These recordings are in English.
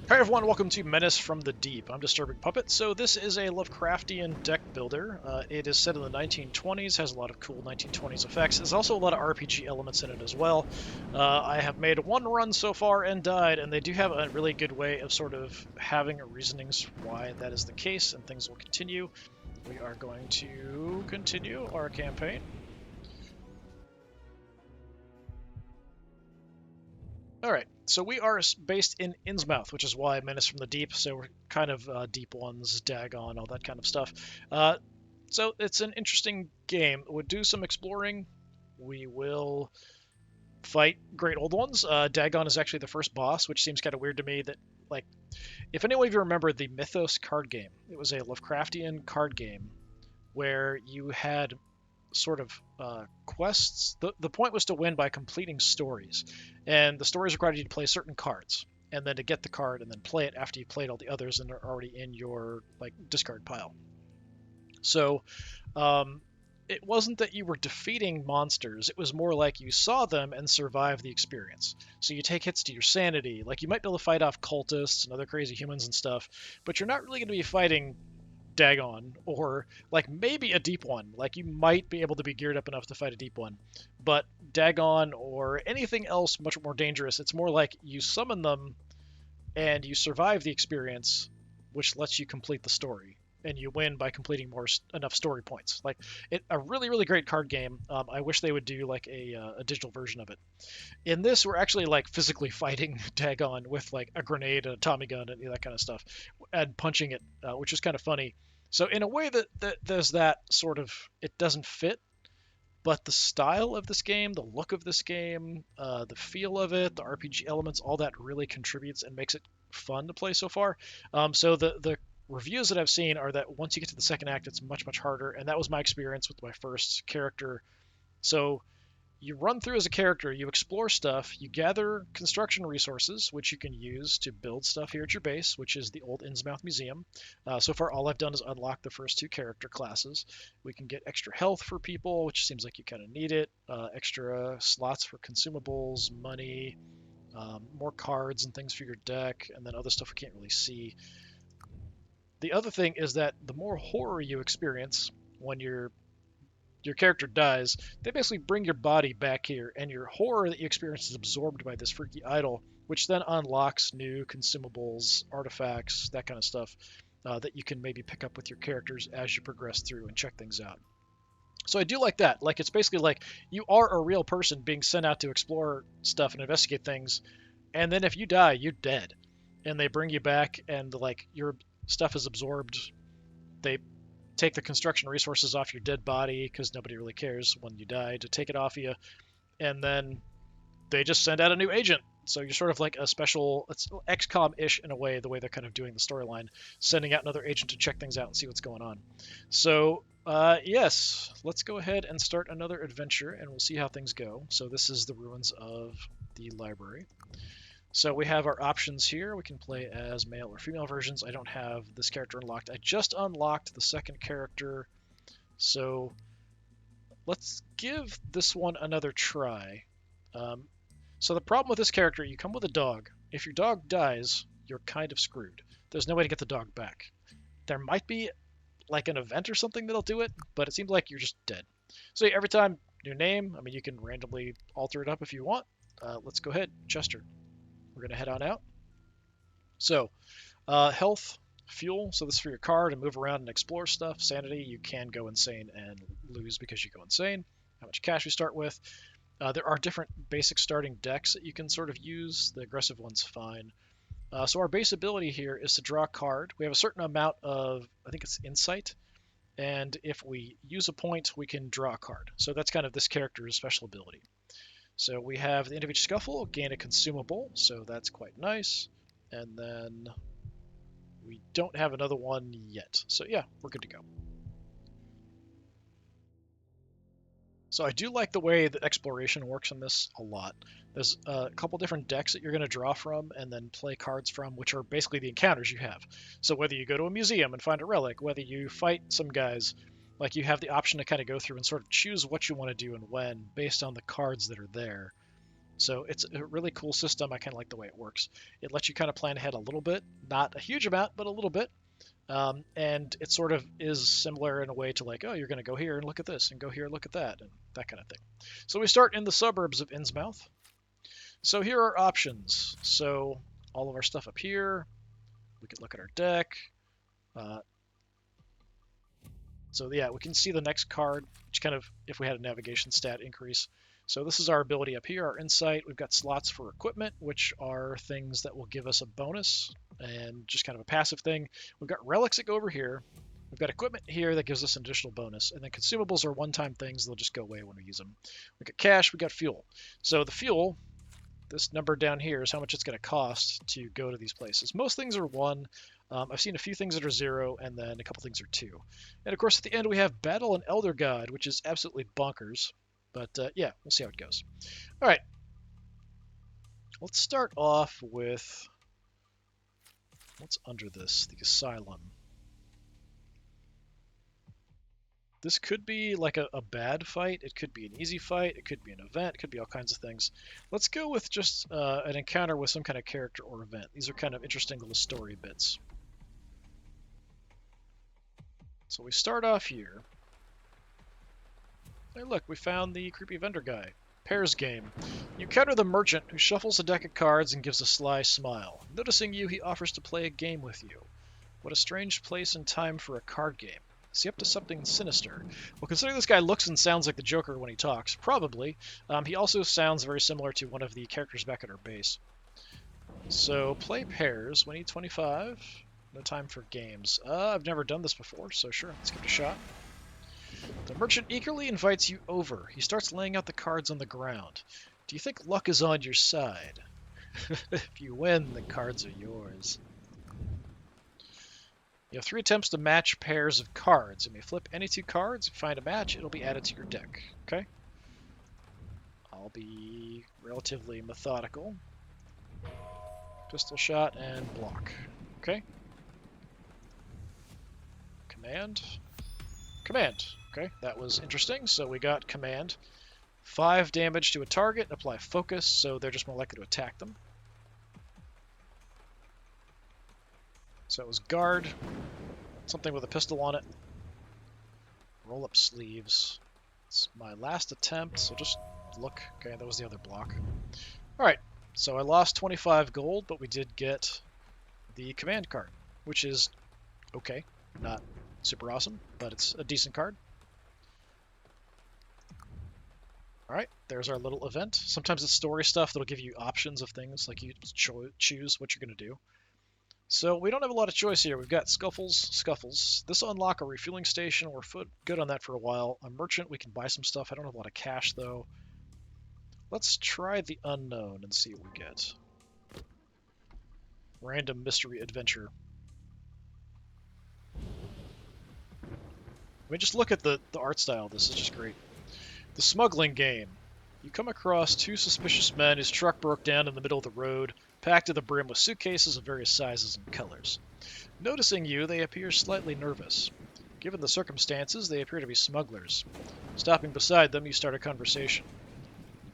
Hi everyone, welcome to Menace from the Deep. I'm DisturbingPuppet. So this is a Lovecraftian deck builder. It is set in the 1920s, has a lot of cool 1920s effects. There's also a lot of RPG elements in it as well. I have made one run so far and died, and they do have a really good way of sort of having reasonings why that is the case, and things will continue. We are going to continue our campaign. Alright, so we are based in Innsmouth, which is why Menace from the Deep, so we're kind of deep ones, Dagon, all that kind of stuff. So it's an interesting game. We'll do some exploring. We will fight great old ones. Dagon is actually the first boss, which seems kind of weird to me that, like, if any of you remember the Mythos card game, it was a Lovecraftian card game where you had sort of quests. The point was to win by completing stories, and the stories required you to play certain cards, and then to get the card and then play it after you played all the others and they're already in your like discard pile. So it wasn't that you were defeating monsters, it was more like you saw them and survived the experience. So you take hits to your sanity, like you might be able to fight off cultists and other crazy humans and stuff, but you're not really going to be fighting Dagon, or like maybe a deep one. Like you might be able to be geared up enough to fight a deep one, but Dagon or anything else much more dangerous, it's more like you summon them and you survive the experience, which lets you complete the story. And you win by completing enough story points. Like a really great card game. I wish they would do like a digital version of it. In this, we're actually like physically fighting Dagon with like a grenade, a Tommy gun, and that kind of stuff, and punching it, which is kind of funny. So in a way that there's that sort of, it doesn't fit, but the style of this game, the look of this game, the feel of it, the RPG elements, all that really contributes and makes it fun to play so far. So the reviews that I've seen are that once you get to the second act, it's much harder, and that was my experience with my first character. So you run through as a character, you explore stuff, you gather construction resources, which you can use to build stuff here at your base, which is the old Innsmouth Museum. So far, all I've done is unlock the first two character classes. We can get extra health for people, which seems like you kind of need it, extra slots for consumables, money, more cards and things for your deck, and then other stuff we can't really see. The other thing is that the more horror you experience when your character dies, they basically bring your body back here, and your horror that you experience is absorbed by this freaky idol, which then unlocks new consumables, artifacts, that kind of stuff that you can maybe pick up with your characters as you progress through and check things out. So I do like that. Like it's basically like you are a real person being sent out to explore stuff and investigate things, and then if you die, you're dead, and they bring you back, and like your stuff is absorbed. They take the construction resources off your dead body because nobody really cares when you die to take it off you, and then they just send out a new agent. So you're sort of like a special, it's XCOM-ish in a way, the way they're kind of doing the storyline, sending out another agent to check things out and see what's going on. So yes, let's go ahead and start another adventure, and we'll see how things go. So this is the ruins of the library. So we have our options here. We can play as male or female versions. I don't have this character unlocked. I just unlocked the second character. So let's give this one another try. So the problem with this character, you come with a dog. If your dog dies, you're kind of screwed. There's no way to get the dog back. There might be like an event or something that'll do it, but it seems like you're just dead. So every time, new name, I mean, you can randomly alter it up if you want. Let's go ahead, Chester. We're going to head on out. So, health, fuel, so this is for your car to move around and explore stuff. Sanity, you can go insane and lose because you go insane. How much cash you start with. There are different basic starting decks that you can sort of use. The aggressive one's fine. So our base ability here is to draw a card. We have a certain amount of, I think it's insight, and if we use a point, we can draw a card. So that's kind of this character's special ability. So we have the end of each scuffle, gain a consumable, so that's quite nice. And then we don't have another one yet. So yeah, we're good to go. So I do like the way that exploration works in this a lot. There's a couple different decks that you're going to draw from and then play cards from, which are basically the encounters you have. So whether you go to a museum and find a relic, whether you fight some guys, like you have the option to kind of go through and sort of choose what you want to do and when based on the cards that are there. So it's a really cool system. I kind of like the way it works. It lets you kind of plan ahead a little bit, not a huge amount, but a little bit. And it sort of is similar in a way to like, oh, you're going to go here and look at this, and go here and look at that, and that kind of thing. So we start in the suburbs of Innsmouth. So here are options. So all of our stuff up here. We can look at our deck. Uh, so yeah, we can see the next card, which kind of, if we had a navigation stat increase. So this is our ability up here, our insight. We've got slots for equipment, which are things that will give us a bonus and just kind of a passive thing. We've got relics that go over here. We've got equipment here that gives us an additional bonus. And then consumables are one-time things. They'll just go away when we use them. We've got cash. We've got fuel. So the fuel, this number down here, is how much it's going to cost to go to these places. Most things are 1. I've seen a few things that are 0, and then a couple things are 2. And of course, at the end, we have Battle and Elder God, which is absolutely bonkers. But yeah, we'll see how it goes. All right. Let's start off with what's under this, the Asylum. This could be like a bad fight. It could be an easy fight. It could be an event. It could be all kinds of things. Let's go with just an encounter with some kind of character or event. These are kind of interesting little story bits. So we start off here. Hey, look, we found the creepy vendor guy. Pairs game. You encounter the merchant, who shuffles a deck of cards and gives a sly smile. Noticing you, he offers to play a game with you. What a strange place and time for a card game. Is he up to something sinister? Well, considering this guy looks and sounds like the Joker when he talks, probably. He also sounds very similar to one of the characters back at our base. So, play pairs. We need 25. No time for games. I've never done this before, so sure, let's give it a shot. The merchant eagerly invites you over. He starts laying out the cards on the ground. Do you think luck is on your side? If you win, the cards are yours. You have 3 attempts to match pairs of cards. You may flip any 2 cards. If you find a match, it'll be added to your deck. Okay? I'll be relatively methodical. Pistol shot and block. Okay? Command. Command. Okay, that was interesting. So we got command. 5 damage to a target. Apply focus, so they're just more likely to attack them. So it was guard. Something with a pistol on it. Roll up sleeves. It's my last attempt, so just look. Okay, that was the other block. Alright, so I lost 25 gold, but we did get the command card, which is okay. Not super awesome, but it's a decent card. Alright, there's our little event. Sometimes it's story stuff that'll give you options of things, like you choose what you're going to do. So we don't have a lot of choice here. We've got Scuffles. This will unlock a refueling station. We're good on that for a while. A merchant, we can buy some stuff. I don't have a lot of cash, though. Let's try the unknown and see what we get. Random mystery adventure. I mean, just look at the art style. This is just great. The smuggling game. You come across 2 suspicious men whose truck broke down in the middle of the road, packed to the brim with suitcases of various sizes and colors. Noticing you, they appear slightly nervous. Given the circumstances, they appear to be smugglers. Stopping beside them, you start a conversation.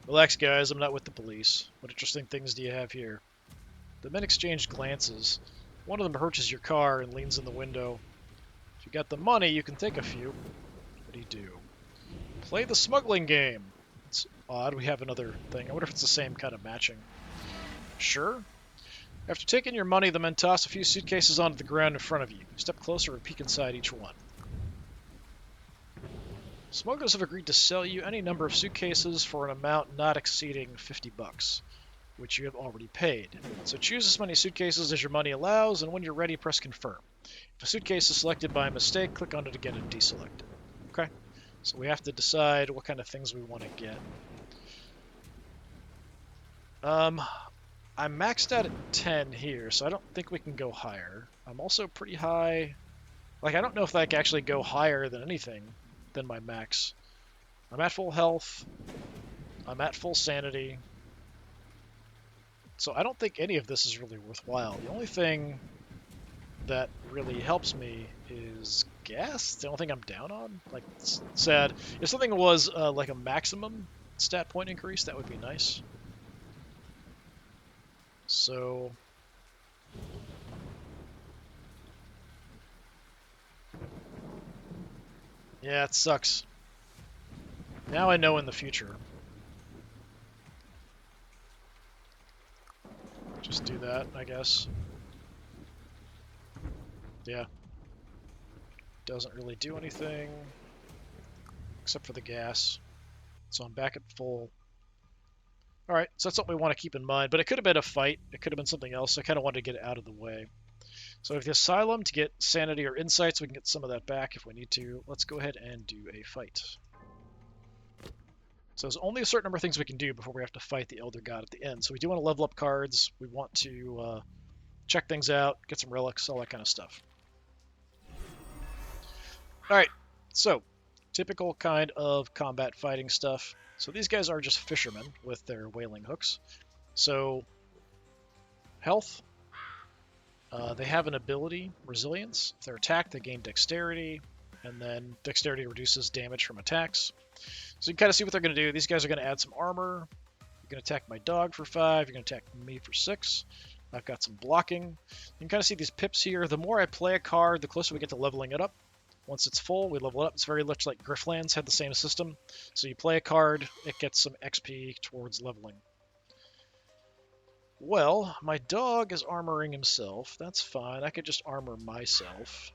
Relax, guys, I'm not with the police. What interesting things do you have here? The men exchange glances. One of them approaches your car and leans in the window. If you got the money, you can take a few. What do you do? Play the smuggling game. It's odd, we have another thing. I wonder if it's the same kind of matching. Sure. After taking your money, the men toss a few suitcases onto the ground in front of you. Step closer and peek inside each one. Smugglers have agreed to sell you any number of suitcases for an amount not exceeding $50, which you have already paid. So choose as many suitcases as your money allows, and when you're ready, press confirm. If a suitcase is selected by mistake, click on it again and deselect it. Okay? So we have to decide what kind of things we want to get. I'm maxed out at 10 here, so I don't think we can go higher. I'm also pretty high. Like, I don't know if I can actually go higher than anything than my max. I'm at full health. I'm at full sanity. So I don't think any of this is really worthwhile. The only thing that really helps me is gas. The only thing I'm down on. Like, it's sad. If something was like a maximum stat point increase, that would be nice. So yeah, it sucks. Now I know in the future. Just do that, I guess. Yeah. Doesn't really do anything except for the gas. So I'm back at full. Alright, so that's something we want to keep in mind, but it could have been a fight. It could have been something else. I kind of wanted to get it out of the way. So we have the Asylum to get sanity or insight, so we can get some of that back if we need to. Let's go ahead and do a fight. So there's only a certain number of things we can do before we have to fight the Elder God at the end. So we do want to level up cards. We want to check things out, get some relics, all that kind of stuff. Alright, so typical kind of combat fighting stuff. So these guys are just fishermen with their whaling hooks. So health, they have an ability, resilience. If they're attacked, they gain dexterity, and then dexterity reduces damage from attacks. So you can kind of see what they're going to do. These guys are going to add some armor. You're going to attack my dog for 5. You're going to attack me for 6. I've got some blocking. You can kind of see these pips here. The more I play a card, the closer we get to leveling it up. Once it's full, we level it up. It's very much like Griftlands had the same system. So you play a card, it gets some XP towards leveling. Well, my dog is armoring himself. That's fine. I could just armor myself.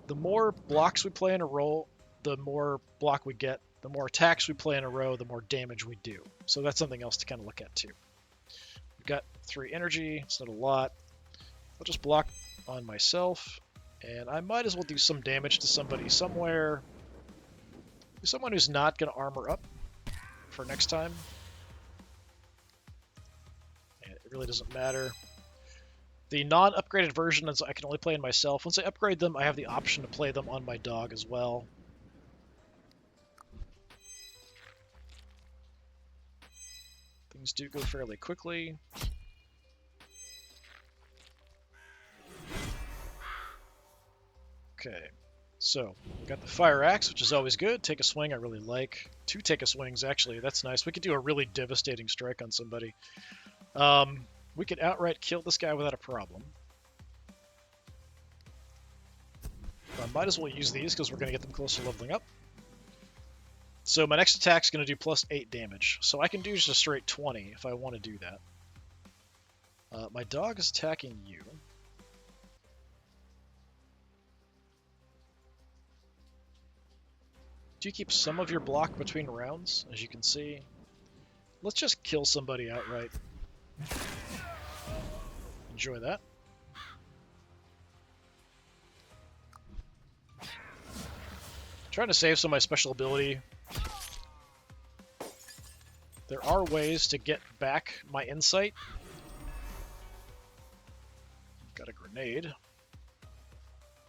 The more blocks we play in a row, the more block we get. The more attacks we play in a row, the more damage we do. So that's something else to kind of look at too. We've got 3 energy. It's not a lot. I'll just block on myself. And I might as well do some damage to somebody somewhere. Someone who's not going to armor up for next time. And it really doesn't matter. The non-upgraded version is I can only play in myself. Once I upgrade them, I have the option to play them on my dog as well. Things do go fairly quickly. Okay, so we got the fire axe, which is always good. Take a swing, I really like. 2 take a swings, actually, that's nice. We could do a really devastating strike on somebody. We could outright kill this guy without a problem. I might as well use these because we're going to get them close to leveling up. So my next attack is going to do plus 8 damage. So I can do just a straight 20 if I want to do that. My dog is attacking you. Do you keep some of your block between rounds, as you can see? Let's just kill somebody outright. Enjoy that. Trying to save some of my special ability. There are ways to get back my insight. Got a grenade.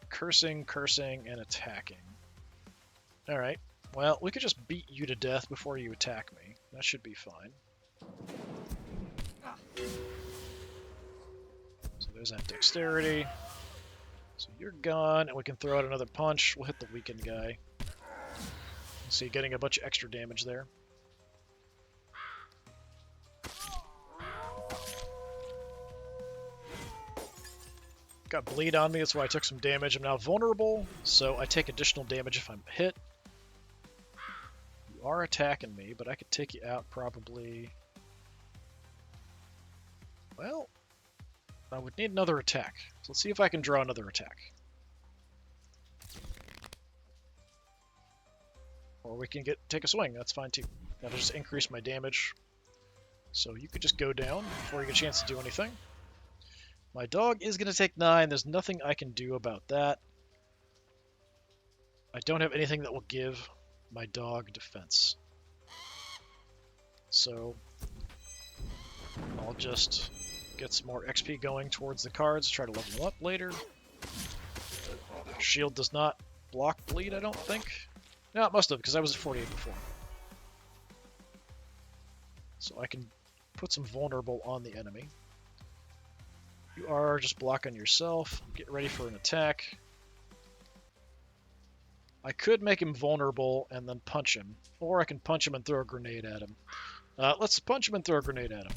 Cursing, cursing, and attacking. Alright, well, we could just beat you to death before you attack me. That should be fine. So there's that dexterity. So you're gone, and we can throw out another punch. We'll hit the weakened guy. See, getting a bunch of extra damage there. Got bleed on me, that's why I took some damage. I'm now vulnerable, so I take additional damage if I'm hit. You are attacking me, but I could take you out probably... Well, I would need another attack. So let's see if I can draw another attack. Or we can take a swing, that's fine too. That'll just increase my damage. So you could just go down before you get a chance to do anything. My dog is going to take 9. There's nothing I can do about that. I don't have anything that will give my dog defense. So I'll just get some more XP going towards the cards, try to level them up later. Shield does not block bleed, I don't think. No, it must have, because I was at 48 before. So I can put some vulnerable on the enemy. You are just blocking yourself. Get ready for an attack. I could make him vulnerable and then punch him. Or I can punch him and throw a grenade at him. Let's punch him and throw a grenade at him.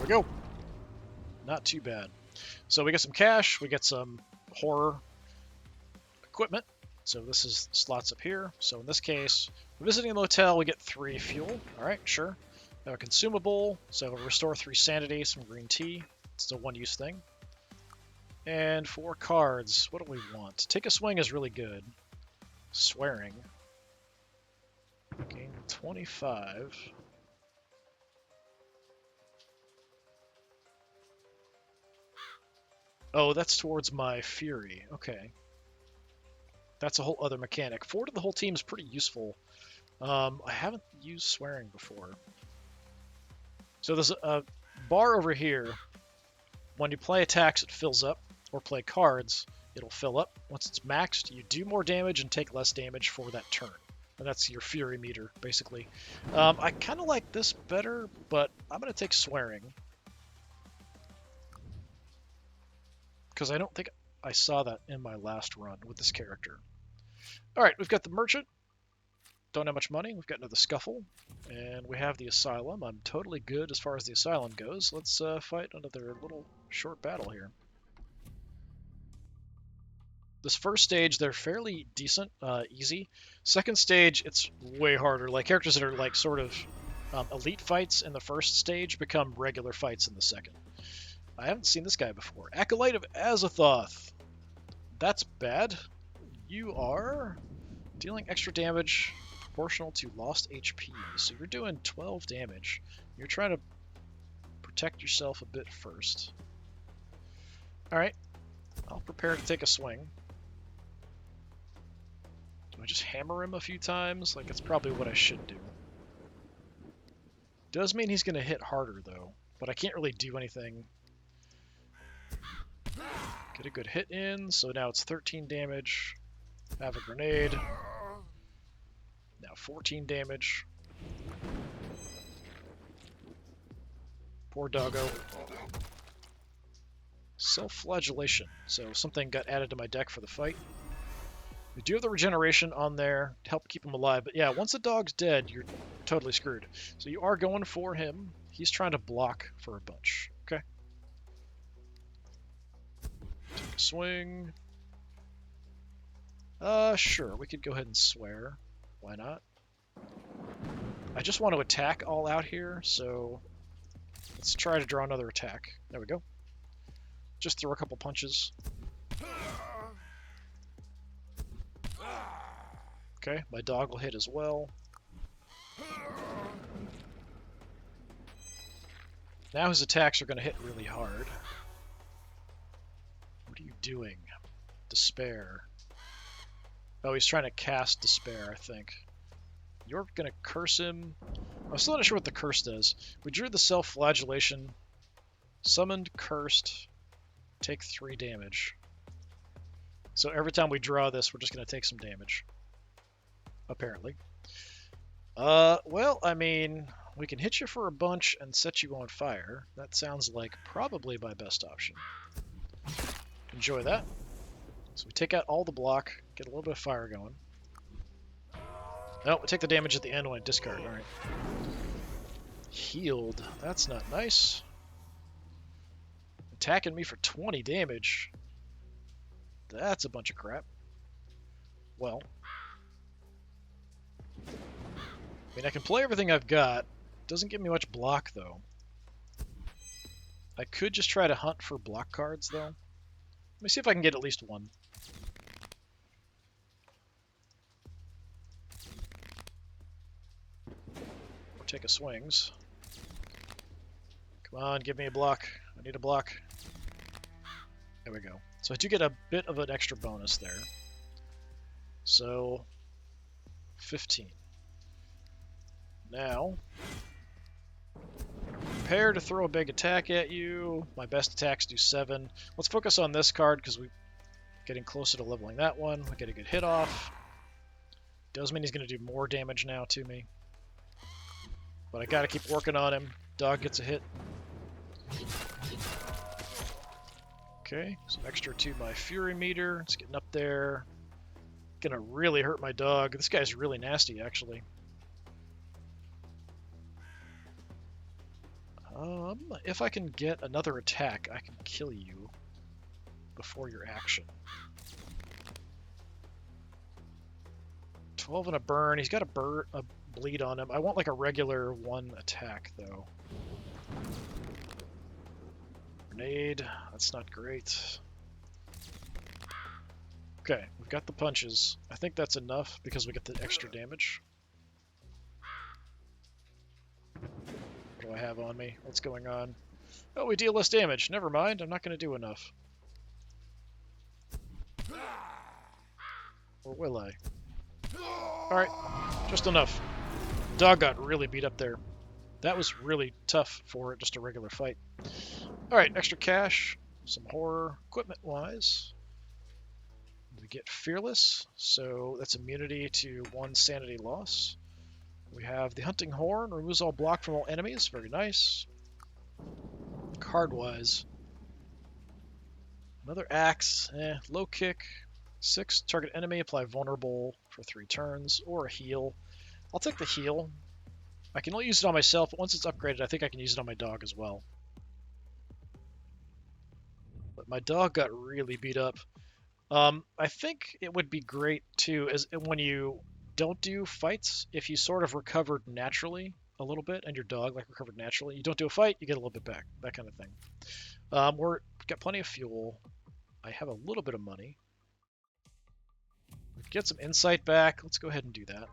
we go. Not too bad. So we get some cash, we get some horror equipment. So this is slots up here. So in this case, visiting a motel, we get 3 fuel. All right, sure. A consumable, so restore 3 sanity, some green tea. It's a one-use thing. And 4 cards. What do we want? Take a swing is really good. Swearing. Gain 25. Oh, that's towards my fury. Okay. That's a whole other mechanic. 4 to the whole team is pretty useful. I haven't used swearing before. So there's a bar over here. When you play attacks, it fills up, or play cards, it'll fill up. Once it's maxed, you do more damage and take less damage for that turn. And that's your fury meter, basically. I kind of like this better, but I'm going to take swearing. Because I don't think I saw that in my last run with this character. Alright, we've got the merchant. Don't have much money. We've got another scuffle. And we have the asylum. I'm totally good as far as the asylum goes. Let's fight another little short battle here. This first stage, they're fairly decent, easy. Second stage, it's way harder. Like, characters that are, like, sort of elite fights in the first stage become regular fights in the second. I haven't seen this guy before. Acolyte of Azathoth. That's bad. You are dealing extra damage proportional to lost HP. So you're doing 12 damage. You're trying to protect yourself a bit first. Alright. I'll prepare to take a swing. Do I just hammer him a few times? Like, that's probably what I should do. Does mean he's going to hit harder, though. But I can't really do anything. Get a good hit in, so now it's 13 damage. Have a grenade. Now 14 damage. Poor doggo. Self-flagellation. So something got added to my deck for the fight. We do have the regeneration on there to help keep him alive. But yeah, once the dog's dead, you're totally screwed. So you are going for him. He's trying to block for a bunch. Okay. Take a swing. Sure. We could go ahead and swear. Why not? I just want to attack all out here, so let's try to draw another attack. There we go. Just throw a couple punches. Okay, my dog will hit as well. Now his attacks are going to hit really hard. What are you doing? Despair. Oh, he's trying to cast Despair, I think. You're going to curse him. I'm still not sure what the curse does. We drew the self-flagellation. Summoned, cursed. Take 3 damage. So every time we draw this, we're just going to take some damage. Apparently. Well, I mean, we can hit you for a bunch and set you on fire. That sounds like probably my best option. Enjoy that. So we take out all the block, get a little bit of fire going. No, we take the damage at the end when I discard. Alright. Healed. That's not nice. Attacking me for 20 damage. That's a bunch of crap. Well. I mean, I can play everything I've got. Doesn't give me much block, though. I could just try to hunt for block cards, though. Let me see if I can get at least one. Or take a swings. Come on, give me a block. I need a block. There we go. So I do get a bit of an extra bonus there. So, 15. Now, prepare to throw a big attack at you. My best attacks do 7. Let's focus on this card because we're getting closer to leveling that one. We get a good hit off. Does mean he's going to do more damage now to me. But I got to keep working on him. Dog gets a hit. Okay, some extra to my fury meter. It's getting up there. Gonna really hurt my dog. This guy's really nasty, actually. If I can get another attack, I can kill you before your action. 12 and a burn. He's got a bleed on him. I want like a regular one attack though. Grenade. That's not great. Okay, we've got the punches. I think that's enough because we get the extra damage. What do I have on me? What's going on? Oh, we deal less damage. Never mind. I'm not going to do enough. Or will I? Alright, just enough. Dog got really beat up there. That was really tough for just a regular fight. Alright, extra cash, some horror, equipment-wise. We get Fearless, so that's immunity to 1 sanity loss. We have the Hunting Horn, removes all block from all enemies, very nice. Card-wise, another axe, low kick, 6, target enemy, apply vulnerable for 3 turns, or a heal. I'll take the heal. I can only use it on myself, but once it's upgraded, I think I can use it on my dog as well. But my dog got really beat up. I think it would be great, too, as when you don't do fights, if you sort of recovered naturally a little bit, and your dog like recovered naturally, you don't do a fight, you get a little bit back, that kind of thing. We've got plenty of fuel. I have a little bit of money. Get some insight back. Let's go ahead and do that,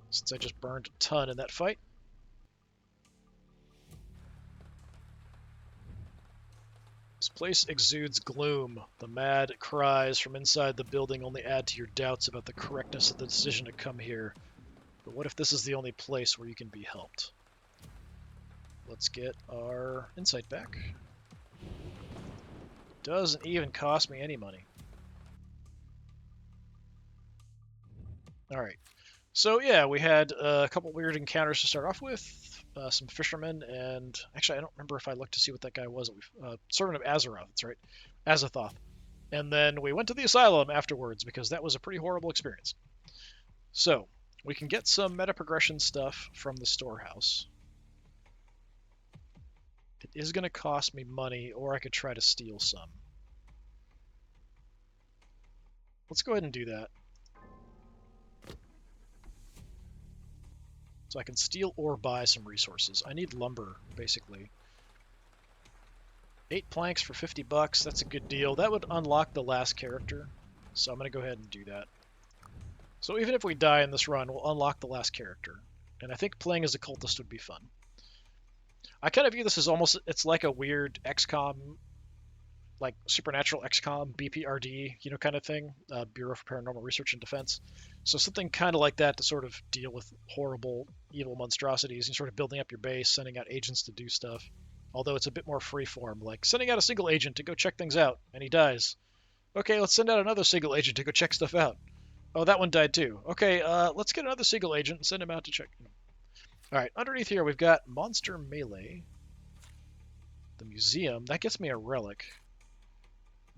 since I just burned a ton in that fight. This place exudes gloom. The mad cries from inside the building only add to your doubts about the correctness of the decision to come here. But what if this is the only place where you can be helped? Let's get our insight back. Doesn't even cost me any money. Alright. So yeah, we had a couple weird encounters to start off with. Some fishermen, and actually I don't remember if I looked to see what that guy was. Servant of Azeroth, that's right. Azathoth. And then we went to the asylum afterwards because that was a pretty horrible experience. So, we can get some meta progression stuff from the storehouse. It is going to cost me money, or I could try to steal some. Let's go ahead and do that. So I can steal or buy some resources. I need lumber, basically. 8 planks for 50 bucks, that's a good deal. That would unlock the last character, so I'm going to go ahead and do that. So even if we die in this run, we'll unlock the last character. And I think playing as a cultist would be fun. I kind of view this as almost, it's like a weird XCOM, like Supernatural XCOM, BPRD, you know, kind of thing. Bureau for Paranormal Research and Defense. So something kind of like that to sort of deal with horrible, evil monstrosities and sort of building up your base, sending out agents to do stuff. Although it's a bit more freeform, like sending out a single agent to go check things out, and he dies. Okay, let's send out another single agent to go check stuff out. Oh, that one died too. Okay, let's get another single agent and send him out to check. Alright, underneath here we've got Monster Melee. The museum, that gets me a relic.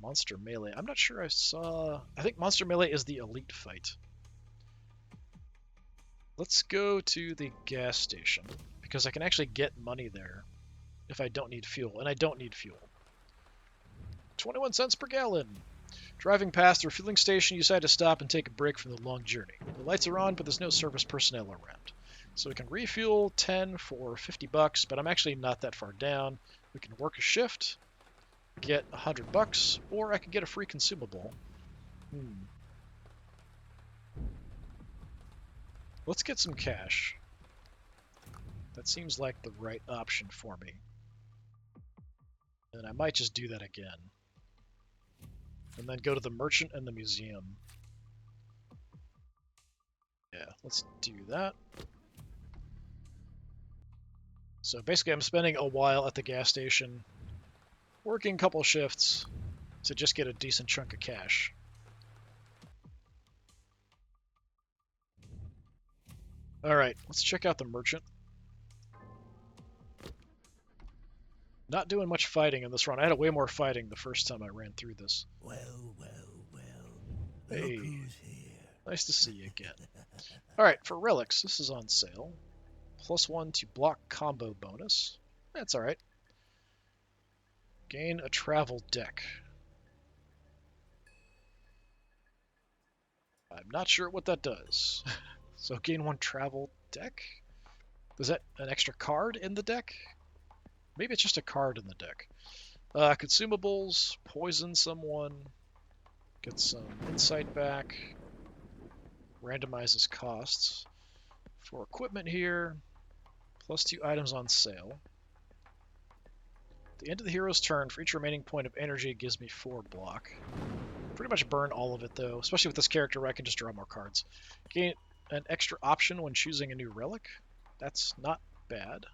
Monster Melee. I'm not sure I saw... I think Monster Melee is the elite fight. Let's go to the gas station, because I can actually get money there if I don't need fuel, and I don't need fuel. 21 cents per gallon. Driving past the refueling station, you decide to stop and take a break from the long journey. The lights are on, but there's no service personnel around. So we can refuel 10 for 50 bucks, but I'm actually not that far down. We can work a shift, get 100 bucks, or I could get a free consumable. Let's get some cash. That seems like the right option for me. And I might just do that again. And then go to the merchant and the museum. Yeah, let's do that. So basically I'm spending a while at the gas station, working a couple shifts to just get a decent chunk of cash. Alright, let's check out the merchant. Not doing much fighting in this run. I had way more fighting the first time I ran through this. Well. Hey, Look who's here. nice to see you again. Alright, for relics, this is on sale. +1 to block combo bonus. That's alright. Gain a travel deck. I'm not sure what that does. So gain 1 travel deck? Is that an extra card in the deck? Maybe it's just a card in the deck. Consumables, poison someone, get some insight back, randomizes costs. For equipment here, +2 items on sale. At the end of the hero's turn, for each remaining point of energy, it gives me 4 block. Pretty much burn all of it though, especially with this character where I can just draw more cards. Gain an extra option when choosing a new relic. That's not bad.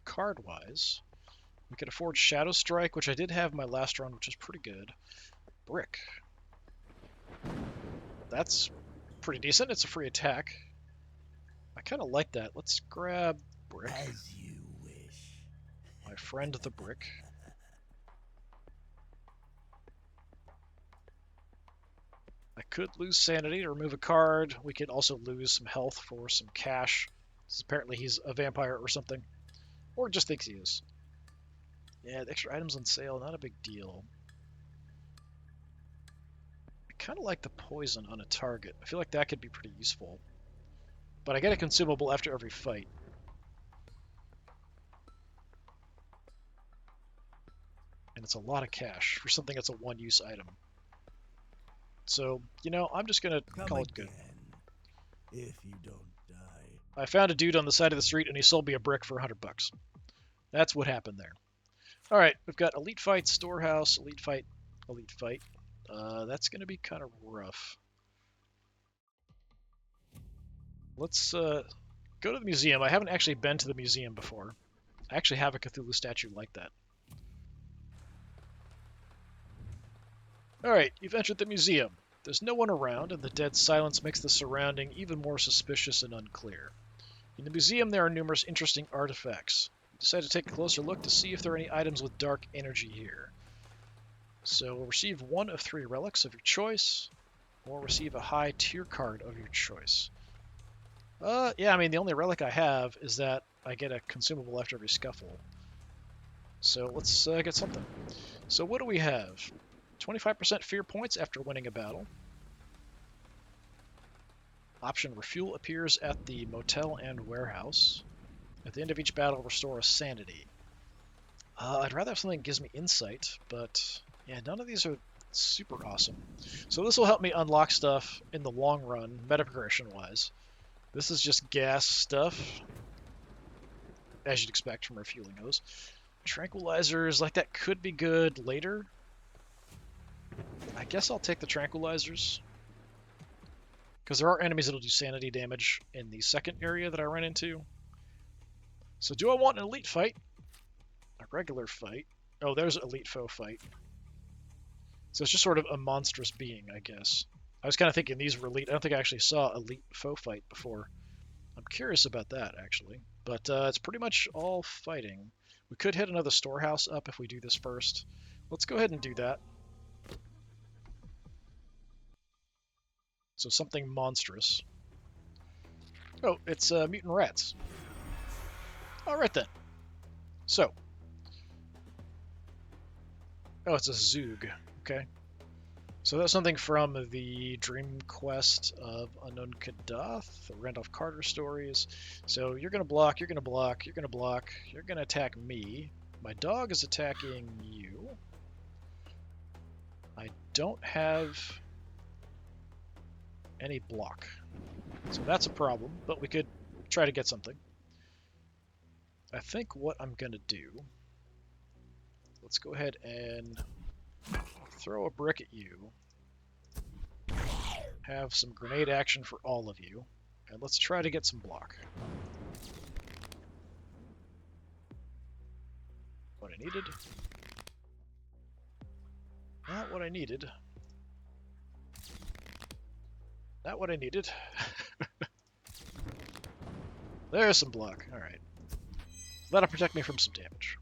Card-wise, we could afford Shadow Strike, which I did have my last run, which is pretty good. Brick. That's pretty decent. It's a free attack. I kind of like that. Let's grab Brick. As you wish. My friend the Brick. I could lose Sanity to remove a card. We could also lose some health for some cash. Apparently he's a vampire or something. Or just thinks he is. Yeah, the extra items on sale, not a big deal. I kind of like the poison on a target. I feel like that could be pretty useful. But I get a consumable after every fight. And it's a lot of cash for something that's a one-use item. So, you know, I'm just going to call it good. If you don't die. I found a dude on the side of the street and he sold me a brick for $100. That's what happened there. Alright, we've got Elite Fight, Storehouse, Elite Fight, Elite Fight. That's going to be kind of rough. Let's go to the museum. I haven't actually been to the museum before. I actually have a Cthulhu statue like that. Alright, you've entered the museum. There's no one around, and the dead silence makes the surrounding even more suspicious and unclear. In the museum, there are numerous interesting artifacts. You decide to take a closer look to see if there are any items with dark energy here. So we'll receive 1 of 3 relics of your choice, or receive a high tier card of your choice. Yeah, I mean, the only relic I have is that I get a consumable after every scuffle. So let's get something. So what do we have? 25% fear points after winning a battle. Option refuel appears at the motel and warehouse. At the end of each battle, restore a sanity. I'd rather have something that gives me insight, but yeah, none of these are super awesome. So this will help me unlock stuff in the long run, meta progression-wise. This is just gas stuff, as you'd expect from refueling those. Tranquilizers, like that could be good later. I guess I'll take the tranquilizers. Because there are enemies that'll do sanity damage in the second area that I ran into. So do I want an elite fight? A regular fight? Oh, there's an elite foe fight. So it's just sort of a monstrous being, I guess. I was kind of thinking these were elite. I don't think I actually saw elite foe fight before. I'm curious about that, actually. But it's pretty much all fighting. We could hit another storehouse up if we do this first. Let's go ahead and do that. So something monstrous. Oh, it's mutant rats. Alright then. So. Oh, it's a Zoog. Okay. So that's something from the Dream Quest of Unknown Kadath, the Randolph Carter stories. So you're going to block, you're going to block, you're going to block, you're going to attack me. My dog is attacking you. I don't have any block. So that's a problem, but we could try to get something. I think what I'm going to do, let's go ahead and throw a brick at you, have some grenade action for all of you, and let's try to get some block. What I needed. Not what I needed. Not what I needed. There's some block. Alright. That'll protect me from some damage.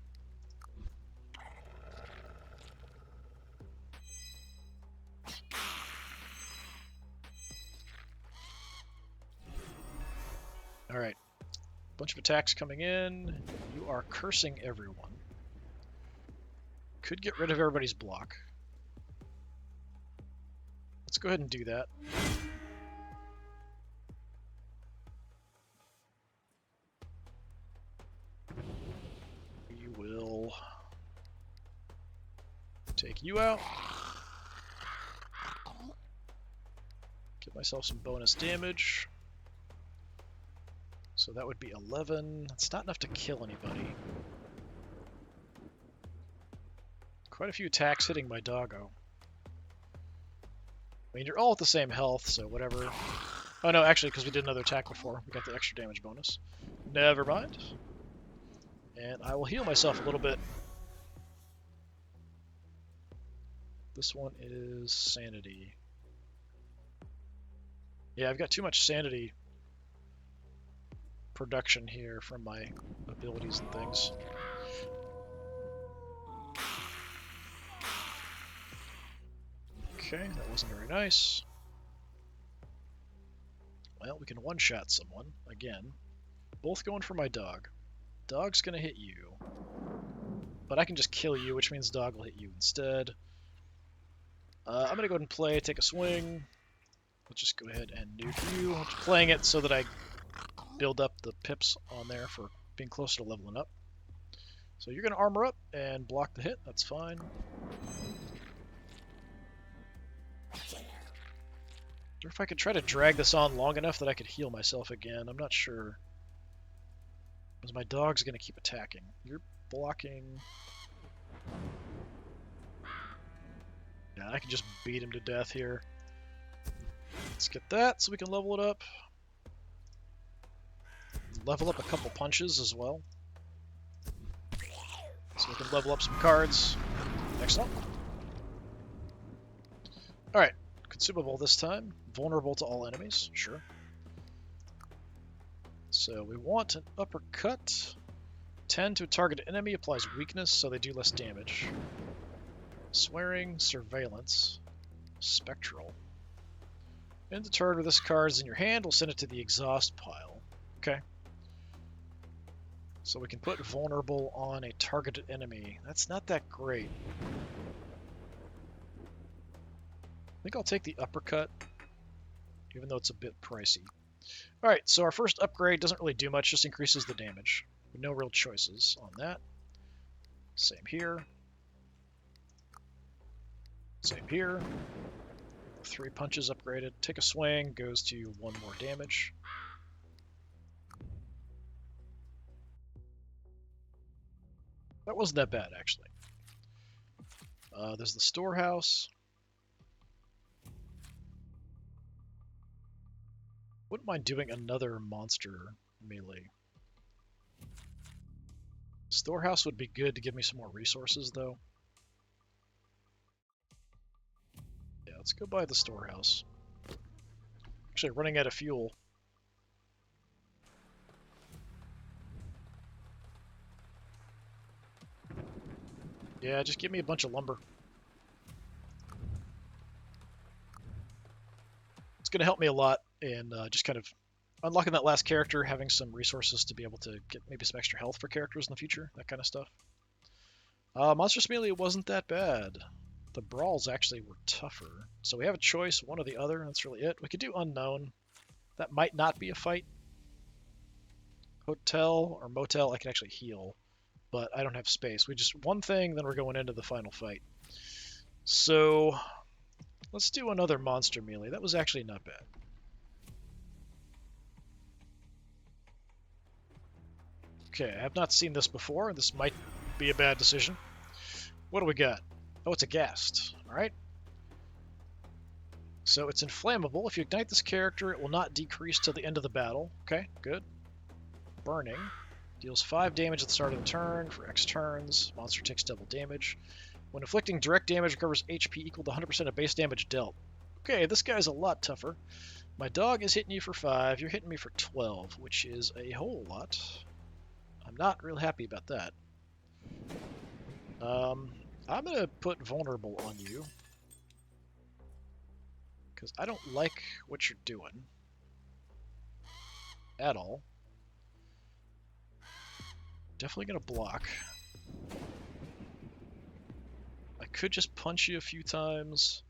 Alright. Bunch of attacks coming in. You are cursing everyone. Could get rid of everybody's block. Let's go ahead and do that. We will take you out. Give myself some bonus damage. So that would be 11. That's not enough to kill anybody. Quite a few attacks hitting my doggo. I mean, you're all at the same health, so whatever. Oh no, actually, because we did another attack before. We got the extra damage bonus. Never mind. And I will heal myself a little bit. This one is sanity. Yeah, I've got too much sanity production here from my abilities and things. Okay, that wasn't very nice. Well, we can one-shot someone, again. Both going for my dog. Dog's gonna hit you. But I can just kill you, which means dog will hit you instead. I'm gonna go ahead and play, take a swing. Let's just go ahead and nuke you. I'm just playing it so that I build up the pips on there for being closer to leveling up. So you're gonna armor up and block the hit, that's fine. Or if I could try to drag this on long enough that I could heal myself again. I'm not sure. Because my dog's going to keep attacking. You're blocking. Yeah, I can just beat him to death here. Let's get that so we can level it up. Level up a couple punches as well. So we can level up some cards. Excellent. Alright. Consumable this time. Vulnerable to all enemies. Sure. So we want an uppercut. 10 to a targeted enemy applies weakness, so they do less damage. Swearing, surveillance, spectral. End the turn with this card is in your hand. We'll send it to the exhaust pile. Okay. So we can put vulnerable on a targeted enemy. That's not that great. I think I'll take the uppercut, even though it's a bit pricey. Alright, so our first upgrade doesn't really do much, just increases the damage. No real choices on that. Same here. Same here. 3 punches upgraded. Take a swing, goes to 1 more damage. That wasn't that bad, actually. There's the storehouse. Wouldn't mind doing another monster melee. Storehouse would be good to give me some more resources, though. Yeah, let's go buy the storehouse. Actually, running out of fuel. Yeah, just give me a bunch of lumber. It's going to help me a lot in just kind of unlocking that last character, having some resources to be able to get maybe some extra health for characters in the future, that kind of stuff. Monstrous Melee wasn't that bad. The brawls actually were tougher. So we have a choice, one or the other, that's really it. We could do Unknown. That might not be a fight. Hotel or Motel, I can actually heal, but I don't have space. We just one thing, then we're going into the final fight. So let's do another Monster Melee. That was actually not bad. Okay, I have not seen this before. This might be a bad decision. What do we got? Oh, it's a ghast. Alright. So it's inflammable. If you ignite this character, it will not decrease till the end of the battle. Okay, good. Burning. Deals 5 damage at the start of the turn for X turns. Monster takes double damage. When inflicting direct damage, recovers HP equal to 100% of base damage dealt. Okay, this guy's a lot tougher. My dog is hitting you for 5. You're hitting me for 12, which is a whole lot. I'm not real happy about that. I'm going to put vulnerable on you. Because I don't like what you're doing. At all. definitely gonna block. I could just punch you a few times.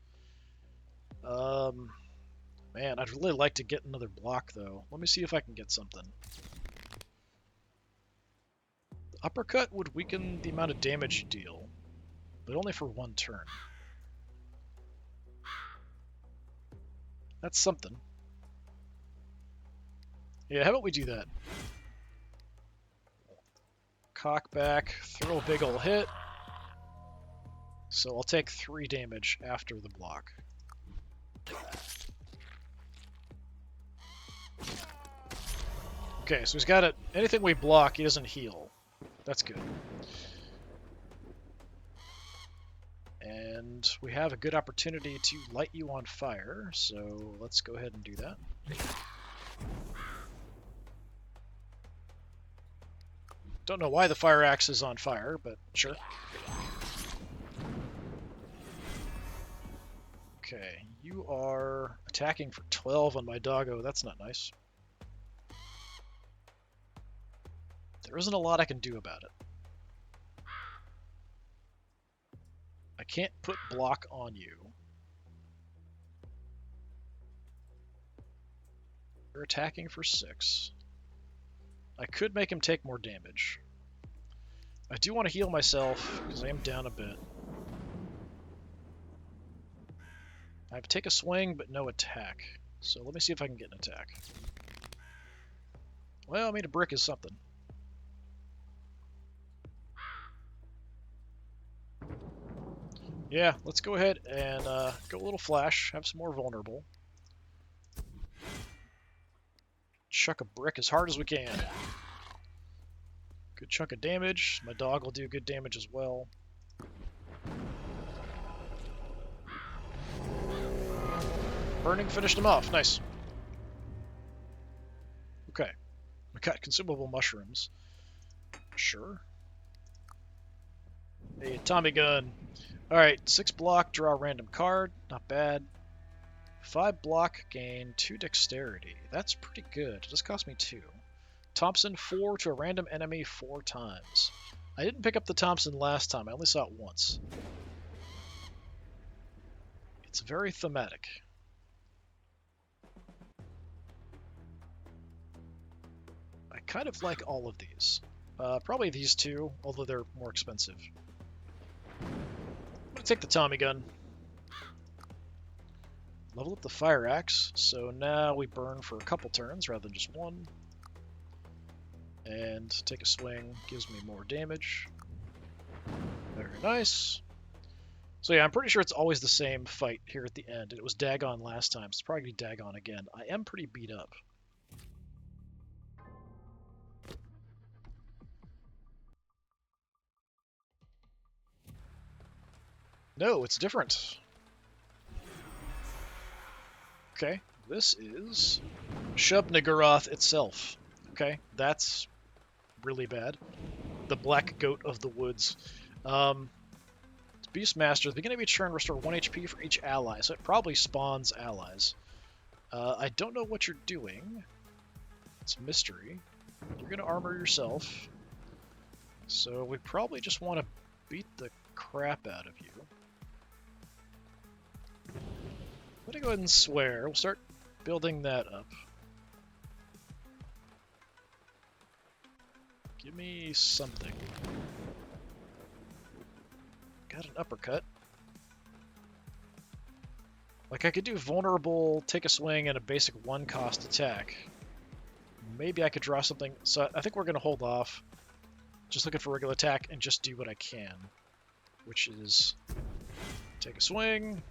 Man, I'd really like to get another block, though. Let me see if I can get something. The uppercut would weaken the amount of damage you deal, but only for one turn. That's something. Yeah, how about we do that? Cock back, throw a big ol' hit. So I'll take 3 damage after the block. Okay, so he's got it. Anything we block, he doesn't heal. That's good. And we have a good opportunity to light you on fire, so let's go ahead and do that. Don't know why the fire axe is on fire, but sure. Okay, you are attacking for 12 on my doggo. That's not nice. There isn't a lot I can do about it. I can't put block on you. You're attacking for 6. I could make him take more damage. I do want to heal myself, because I am down a bit. I have to take a swing, but no attack. So let me see if I can get an attack. Well, I mean, a brick is something. Yeah, let's go ahead and go a little flash, have some more vulnerable. Chuck a brick as hard as we can. Good chunk of damage. My dog will do good damage as well. Burning finished him off. Nice. Okay. We got consumable mushrooms. Sure. A Tommy gun. Alright, 6 block, draw a random card. Not bad. 5 block, gain 2 dexterity. That's pretty good. It just cost me 2. Thompson, 4 to a random enemy 4 times. I didn't pick up the Thompson last time. I only saw it once. It's very thematic. I kind of like all of these. Probably these two, although they're more expensive. I'm going to take the Tommy gun. Level up the fire axe, so now we burn for a couple turns rather than just one. And take a swing, gives me more damage. Very nice. So yeah, I'm pretty sure it's always the same fight here at the end. It was Dagon last time, so it's probably going to be Dagon again. I am pretty beat up. No, it's different. Okay, this is Shub-Niggurath itself. Okay, that's really bad. The Black Goat of the Woods. Beastmaster, at the beginning of each turn, restore 1 HP for each ally, so it probably spawns allies. I don't know what you're doing. It's a mystery. You're going to armor yourself. So we probably just want to beat the crap out of you. I'm going to go ahead and swear. We'll start building that up. Give me something. Got an uppercut. Like, I could do vulnerable, take a swing, and a basic 1-cost attack. Maybe I could draw something. So I think we're going to hold off. Just looking for regular attack and just do what I can. Which is take a swing,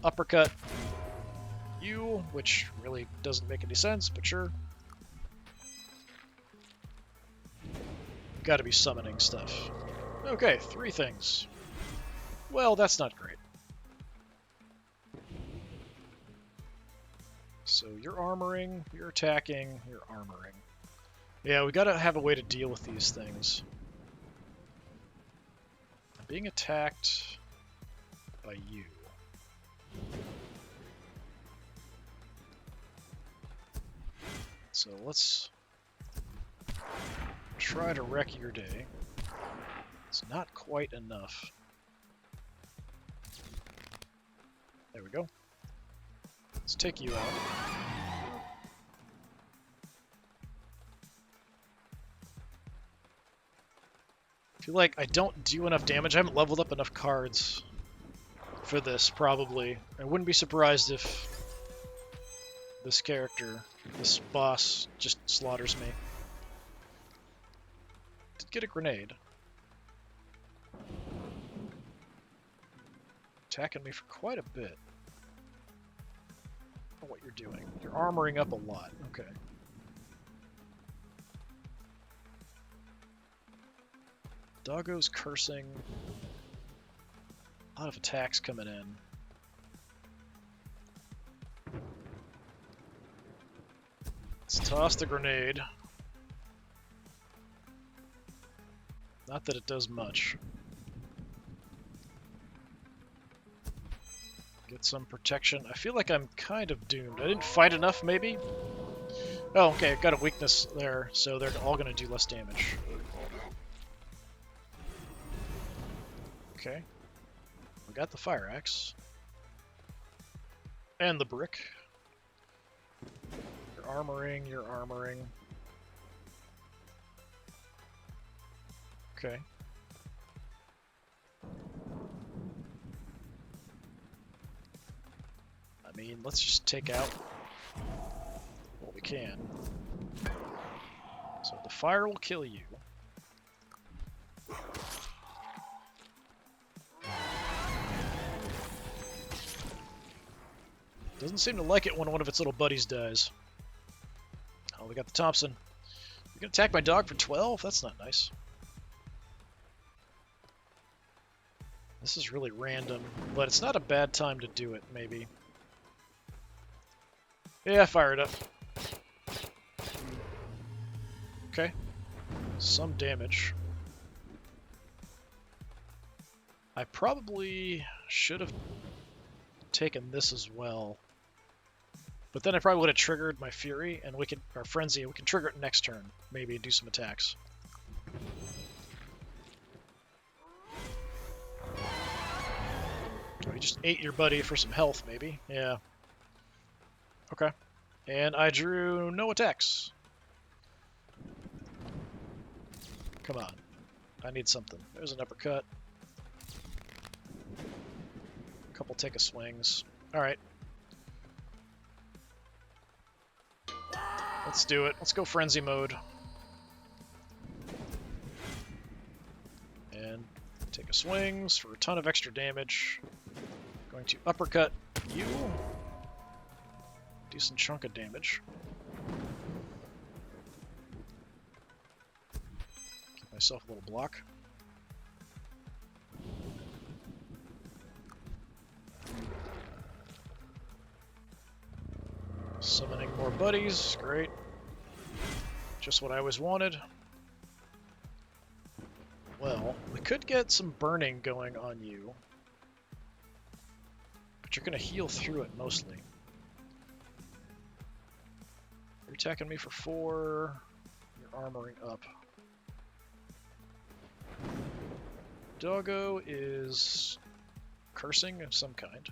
uppercut you, which really doesn't make any sense, but sure. Gotta be summoning stuff. Okay, 3 things. Well, that's not great. So you're armoring, you're attacking, you're armoring. Yeah, we gotta have a way to deal with these things. I'm being attacked by you. So let's try to wreck your day. It's not quite enough. There we go. Let's take you out. I feel like I don't do enough damage. I haven't leveled up enough cards for this, probably. I wouldn't be surprised if this character, this boss, just slaughters me. Did get a grenade. Attacking me for quite a bit. I don't know what you're doing. You're armoring up a lot. Okay. Doggo's cursing. A lot of attacks coming in. Let's toss the grenade. Not that it does much. Get some protection. I feel like I'm kind of doomed. I didn't fight enough, maybe? Oh, okay, I've got a weakness there, so they're all going to do less damage. Okay. We got the fire axe. And the brick. You're armoring, you're armoring. Okay. I mean, let's just take out what we can. So the fire will kill you. Doesn't seem to like it when one of its little buddies dies. Oh, we got the Thompson. You're gonna attack my dog for 12? That's not nice. This is really random, but it's not a bad time to do it, maybe. Yeah, fire it up. Okay. Some damage. I probably should have taken this as well. But then I probably would have triggered my Fury, and we could, or Frenzy, and we can trigger it next turn, maybe, and do some attacks. Oh, you just ate your buddy for some health, maybe? Yeah. Okay. And I drew no attacks. Come on. I need something. There's an uppercut. A couple take a swings. Alright. Let's do it. Let's go Frenzy mode. And take a swings for a ton of extra damage. Going to uppercut you. Decent chunk of damage. Give myself a little block. Summoning more buddies, great. Just what I always wanted. Well, we could get some burning going on you. But you're going to heal through it mostly. You're attacking me for 4. You're armoring up. Doggo is cursing of some kind.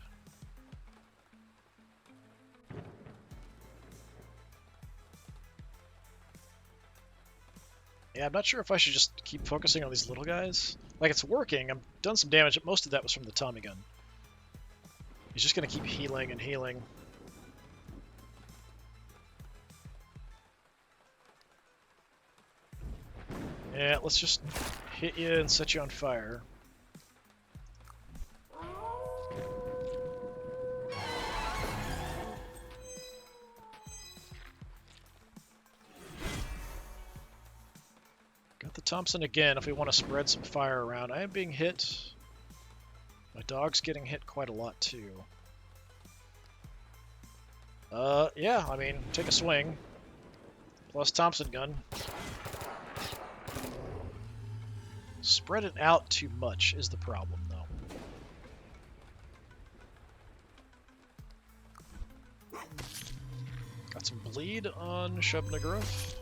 Yeah, I'm not sure if I should just keep focusing on these little guys. Like, it's working. I've done some damage, but most of that was from the Tommy gun. He's just going to keep healing and healing. Yeah, let's just hit you and set you on fire. Got the Thompson again if we want to spread some fire around. I am being hit. My dog's getting hit quite a lot too. Yeah, I mean, take a swing. Plus Thompson gun. Spread it out too much is the problem, though. Got some bleed on Shubnagruff.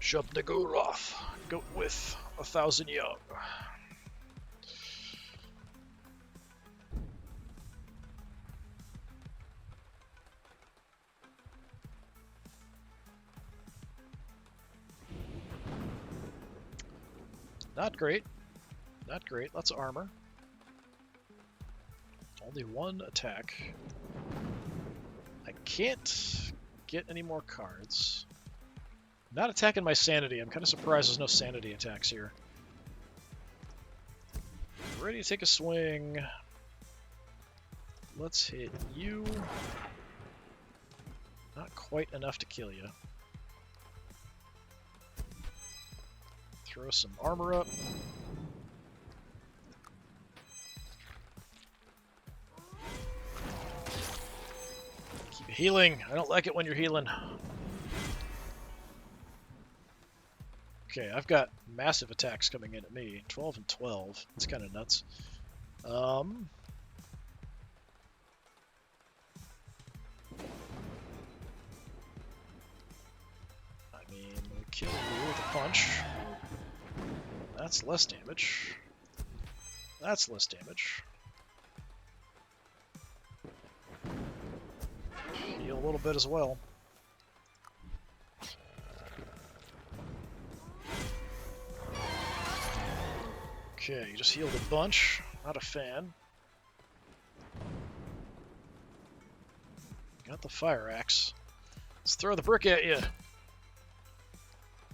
Shub-Nagoroth, goat with 1,000 young. Not great. Not great. Lots of armor. Only one attack. I can't get any more cards. Not attacking my sanity. I'm kind of surprised there's no sanity attacks here. Ready to take a swing. Let's hit you. Not quite enough to kill you. Throw some armor up. Keep healing. I don't like it when you're healing. Okay, I've got massive attacks coming in at me. 12 and 12. It's kind of nuts. I mean, we'll kill you with a punch. That's less damage. That's less damage. Heal a little bit as well. Okay, you just healed a bunch. Not a fan. Got the fire axe. Let's throw the brick at you.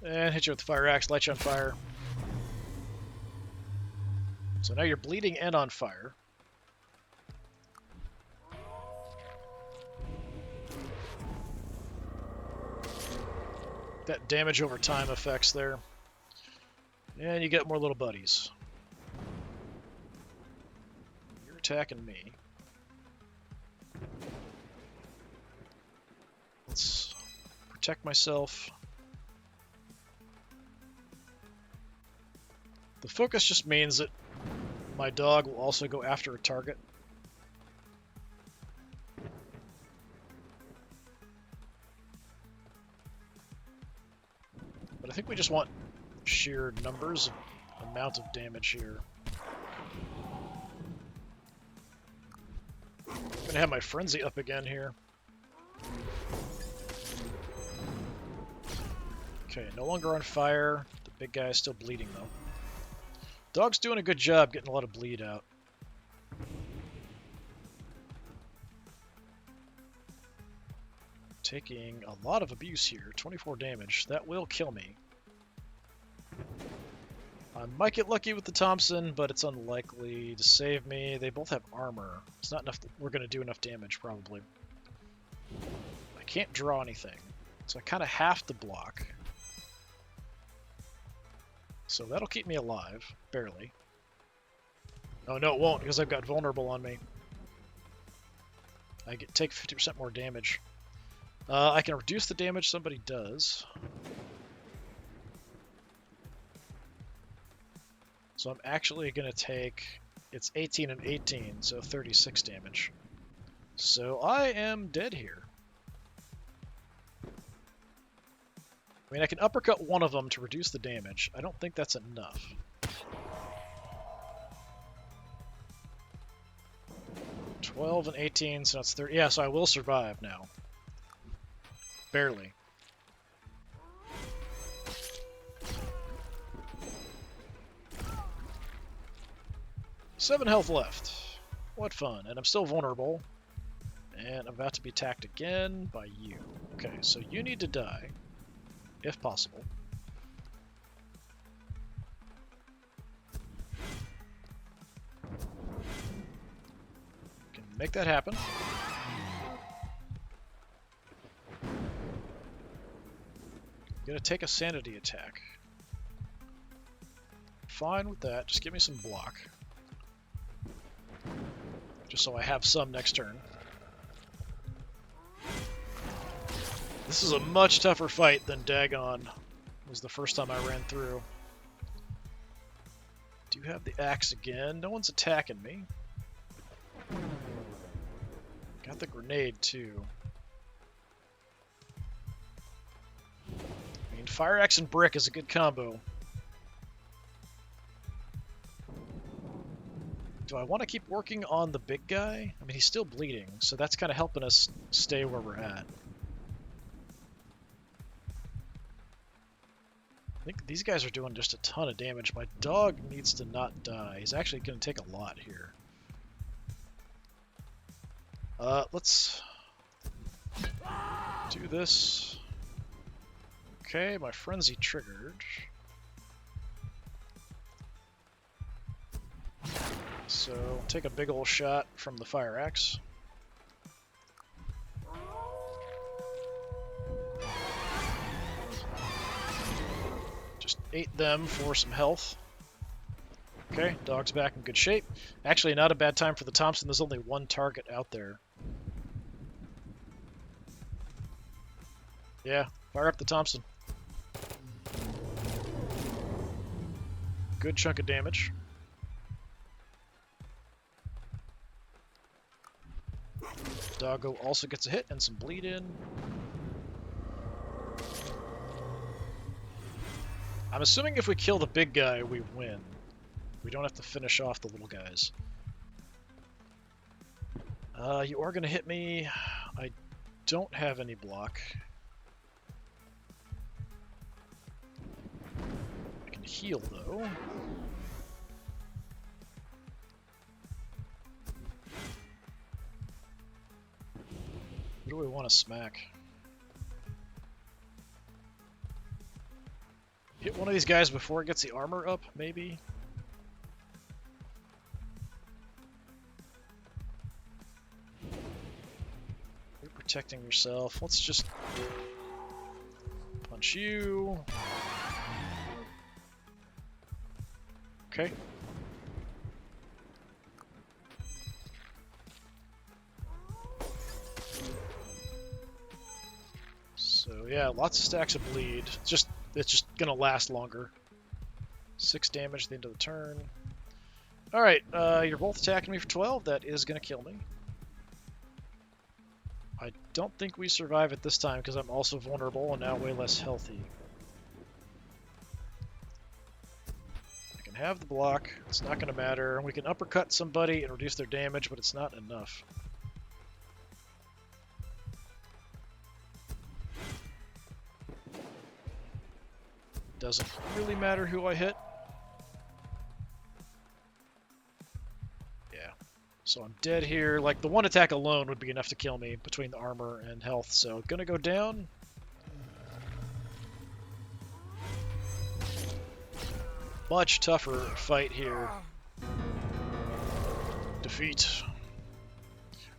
And hit you with the fire axe, light you on fire. So now you're bleeding and on fire. That damage over time effects there. And you get more little buddies. You're attacking me. Let's protect myself. The focus just means that my dog will also go after a target. But I think we just want sheer numbers, amount of damage here. I'm gonna have my frenzy up again here. Okay, no longer on fire. The big guy is still bleeding though. Dog's doing a good job getting a lot of bleed out. Taking a lot of abuse here. 24 damage. That will kill me. I might get lucky with the Thompson, but it's unlikely to save me. They both have armor. It's not enough. We're going to do enough damage, probably. I can't draw anything, so I kind of have to block. So that'll keep me alive, barely. Oh no, it won't, because I've got vulnerable on me. I take 50% more damage. I can reduce the damage somebody does. So I'm actually going to take... It's 18 and 18, so 36 damage. So I am dead here. I mean, I can uppercut one of them to reduce the damage. I don't think that's enough. $12 and 18, so that's 30. Yeah, so I will survive now. Barely. Seven health left. What fun. And I'm still vulnerable. And I'm about to be attacked again by you. Okay, so you need to die. If possible. Can make that happen. Gonna take a sanity attack. Fine with that. Just give me some block. Just so I have some next turn. This is a much tougher fight than Dagon was the first time I ran through. Do have the axe again. No one's attacking me. Got the grenade too. I mean, Fire axe and brick is a good combo. Do I want to keep working on the big guy? I mean, he's still bleeding, so that's kind of helping us stay where we're at. I think these guys are doing just a ton of damage. My dog needs to not die. He's actually going to take a lot here. Let's do this. Okay, my frenzy triggered. So, take a big ol' shot from the fire axe. Just ate them for some health. Okay, dog's back in good shape. Actually, not a bad time for the Thompson. There's only one target out there. Yeah, fire up the Thompson. Good chunk of damage. Doggo also gets a hit and some bleed in. I'm assuming if we kill the big guy, we win. We don't have to finish off the little guys. You are going to hit me. I don't have any block. I can heal, though. Who do we want to smack? Hit one of these guys before it gets the armor up, maybe? You're protecting yourself. Let's just punch you. Okay. So yeah, lots of stacks of bleed. It's just gonna last longer. 6 damage at the end of the turn. Alright, you're both attacking me for 12. That is gonna kill me. I don't think we survive it this time because I'm also vulnerable and now way less healthy. I can have the block. It's not gonna matter. We can uppercut somebody and reduce their damage, but it's not enough. Doesn't really matter who I hit. Yeah. So I'm dead here. Like, the one attack alone would be enough to kill me between the armor and health. So, gonna go down. Much tougher fight here. Defeat.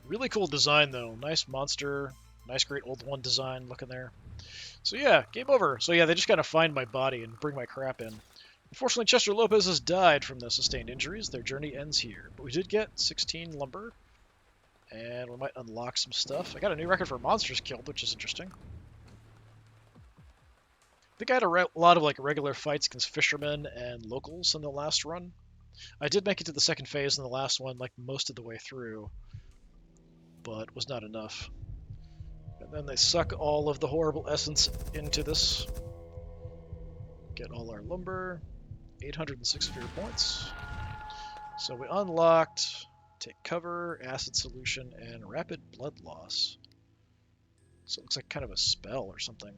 Really cool design, though. Nice monster. Nice Great Old One design looking there. So yeah, game over. So yeah, they just gotta find my body and bring my crap in. Unfortunately, Chester Lopez has died from the sustained injuries. Their journey ends here. But we did get 16 lumber. And we might unlock some stuff. I got a new record for monsters killed, which is interesting. I think I had a lot of like regular fights against fishermen and locals in the last run. I did make it to the second phase in the last one, like most of the way through. But was not enough. And then they suck all of the horrible essence into this. Get all our lumber. 806 fear points. So we unlocked take cover, acid solution, and rapid blood loss. So it looks like kind of a spell or something.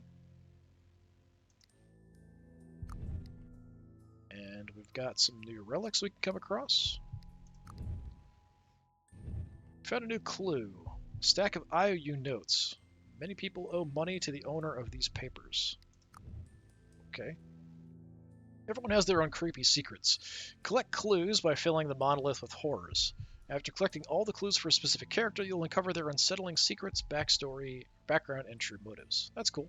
And we've got some new relics we can come across. Found a new clue. Stack of IOU notes. Many people owe money to the owner of these papers. Okay. Everyone has their own creepy secrets. Collect clues by filling the monolith with horrors. After collecting all the clues for a specific character, you'll uncover their unsettling secrets, backstory, background, and true motives. That's cool.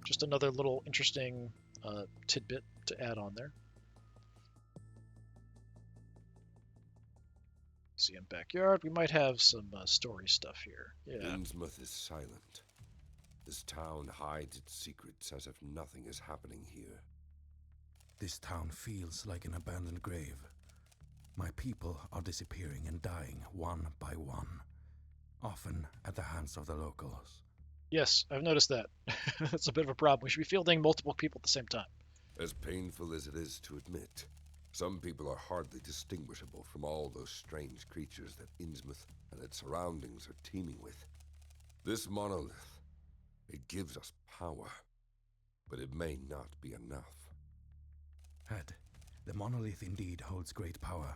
Just another little interesting tidbit to add on there. See in backyard, we might have some story stuff here. Yeah. Innsmouth is silent. This town hides its secrets as if nothing is happening here. This town feels like an abandoned grave. My people are disappearing and dying one by one, often at the hands of the locals. Yes, I've noticed that. That's a bit of a problem. We should be fielding multiple people at the same time. As painful as it is to admit, some people are hardly distinguishable from all those strange creatures that Innsmouth and its surroundings are teeming with. This monolith, it gives us power, but it may not be enough. Head, the monolith indeed holds great power.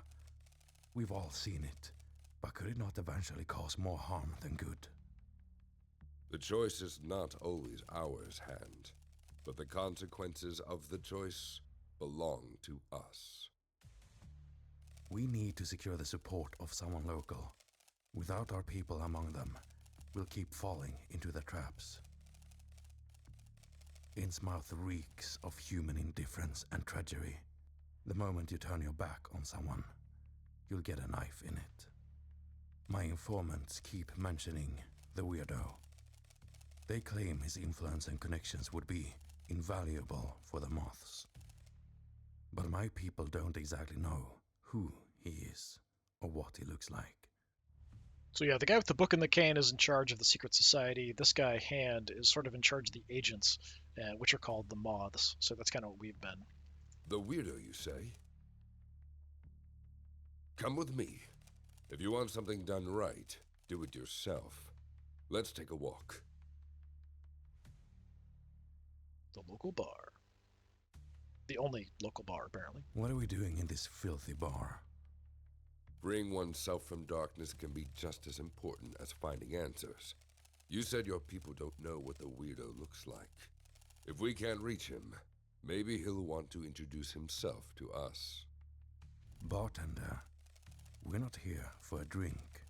We've all seen it, but could it not eventually cause more harm than good? The choice is not always ours, Hand, but the consequences of the choice belong to us. We need to secure the support of someone local. Without our people among them, we'll keep falling into the traps. Innsmouth reeks of human indifference and treachery. The moment you turn your back on someone, you'll get a knife in it. My informants keep mentioning the weirdo. They claim his influence and connections would be invaluable for the moths. But my people don't exactly know who he is or what he looks like. So yeah, the guy with the book and the cane is in charge of the secret society. This guy, Hand, is sort of in charge of the agents, which are called the Moths. So that's kind of what we've been. The weirdo, you say? Come with me. If you want something done right, do it yourself. Let's take a walk. The local bar. The only local bar, apparently. What are we doing in this filthy bar? Freeing oneself from darkness can be just as important as finding answers. You said your people don't know what the weirdo looks like. If we can't reach him, maybe he'll want to introduce himself to us. Bartender, we're not here for a drink.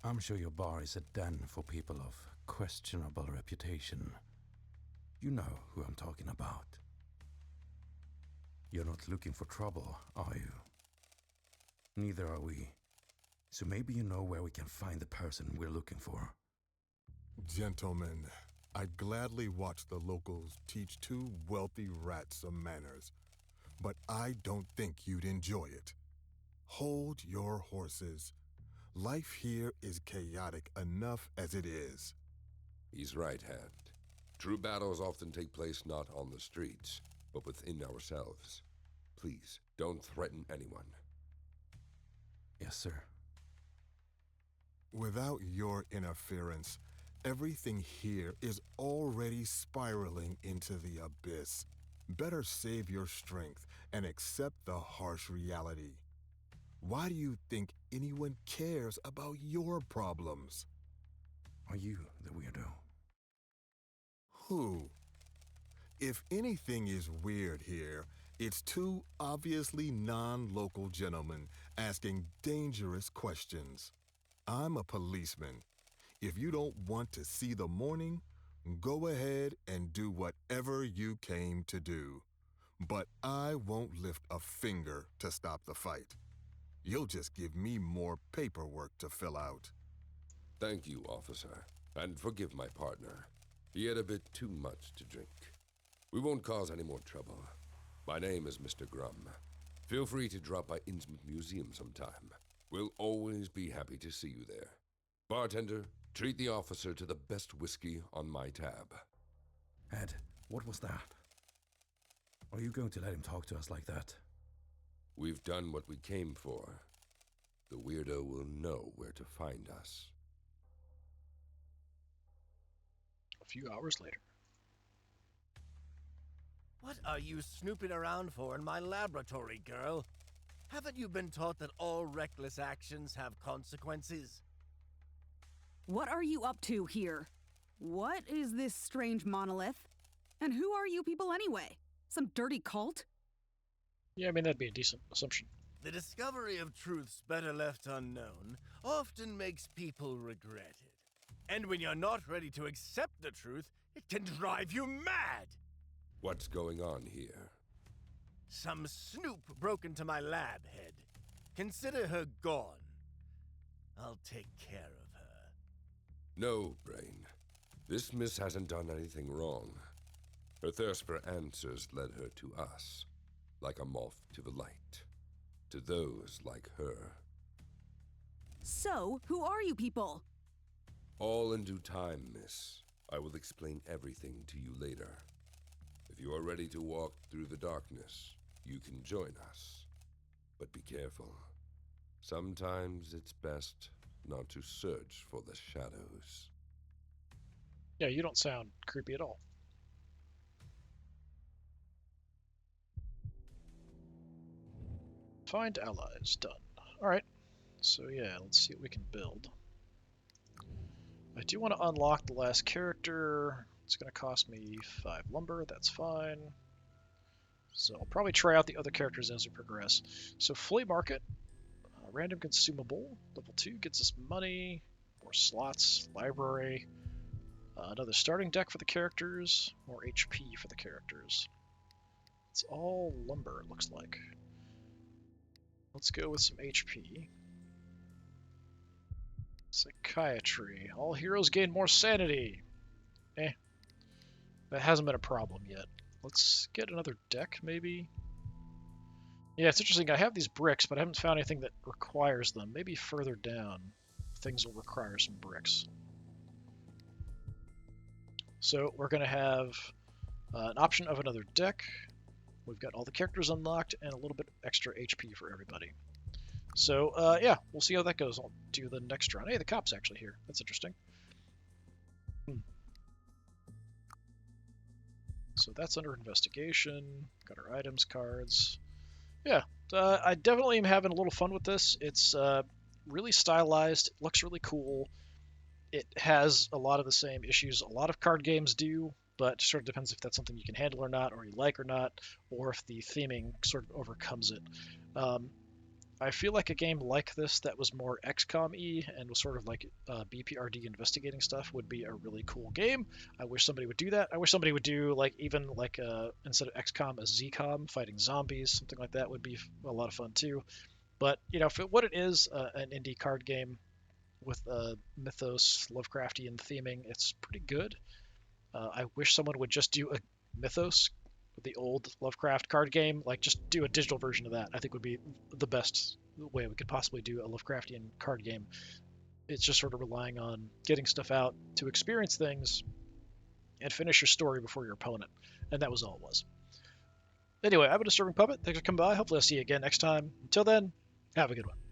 I'm sure your bar is a den for people of questionable reputation. You know who I'm talking about. You're not looking for trouble, are you? Neither are we. So maybe you know where we can find the person we're looking for. Gentlemen, I'd gladly watch the locals teach two wealthy rats some manners, but I don't think you'd enjoy it. Hold your horses. Life here is chaotic enough as it is. He's right, Hand. True battles often take place not on the streets, but within ourselves. Please, don't threaten anyone. Yes, sir. Without your interference, everything here is already spiraling into the abyss. Better save your strength and accept the harsh reality. Why do you think anyone cares about your problems? Are you the weirdo? Who? If anything is weird here, it's two obviously non-local gentlemen asking dangerous questions. I'm a policeman. If you don't want to see the morning, go ahead and do whatever you came to do. But I won't lift a finger to stop the fight. You'll just give me more paperwork to fill out. Thank you, officer, and forgive my partner. He had a bit too much to drink. We won't cause any more trouble. My name is Mr. Grum. Feel free to drop by Innsmouth Museum sometime. We'll always be happy to see you there. Bartender, treat the officer to the best whiskey on my tab. Ed, what was that? Are you going to let him talk to us like that? We've done what we came for. The weirdo will know where to find us. A few hours later. What are you snooping around for in my laboratory, girl? Haven't you been taught that all reckless actions have consequences? What are you up to here? What is this strange monolith? And who are you people anyway? Some dirty cult? Yeah, I mean, that'd be a decent assumption. The discovery of truths better left unknown often makes people regret it. And when you're not ready to accept the truth, it can drive you mad! What's going on here? Some snoop broke into my lab, Head. Consider her gone. I'll take care of her. No, Brain. This miss hasn't done anything wrong. Her thirst for answers led her to us, like a moth to the light. To those like her. So, who are you people? All in due time, miss. I will explain everything to you later. If you are ready to walk through the darkness, you can join us. But be careful. Sometimes it's best not to search for the shadows. Yeah, you don't sound creepy at all. Find allies. Done. Alright. So yeah, let's see what we can build. I do want to unlock the last character. It's going to cost me 5 lumber. That's fine. So I'll probably try out the other characters as we progress. So flea market. Random consumable. Level 2 gets us money. More slots. Library. Another starting deck for the characters. More HP for the characters. It's all lumber, it looks like. Let's go with some HP. Psychiatry. All heroes gain more sanity. That hasn't been a problem yet. Let's get another deck, maybe? Yeah, it's interesting. I have these bricks, but I haven't found anything that requires them. Maybe further down, things will require some bricks. So we're going to have an option of another deck. We've got all the characters unlocked and a little bit extra HP for everybody. So, yeah, we'll see how that goes. I'll do the next run. Hey, the cop's actually here. That's interesting. So that's under investigation. Got our items cards. Yeah, I definitely am having a little fun with this. It's really stylized. It looks really cool. It has a lot of the same issues a lot of card games do, but it sort of depends if that's something you can handle or not, or you like or not, or if the theming sort of overcomes it. I feel like a game like this that was more XCOM-y and was sort of like BPRD investigating stuff would be a really cool game. I wish somebody would do that. I wish somebody would do even instead of XCOM, a ZCOM fighting zombies, something like that would be a lot of fun too. But for what it is, an indie card game with mythos, Lovecraftian theming, it's pretty good. I wish someone would just do a mythos, the old Lovecraft card game, like just do a digital version of that. I think would be the best way we could possibly do a Lovecraftian card game. It's just sort of relying on getting stuff out to experience things and finish your story before your opponent. And that was all it was. Anyway, I've been Disturbing Puppet. Thanks for coming by. Hopefully I'll see you again next time. Until then, have a good one.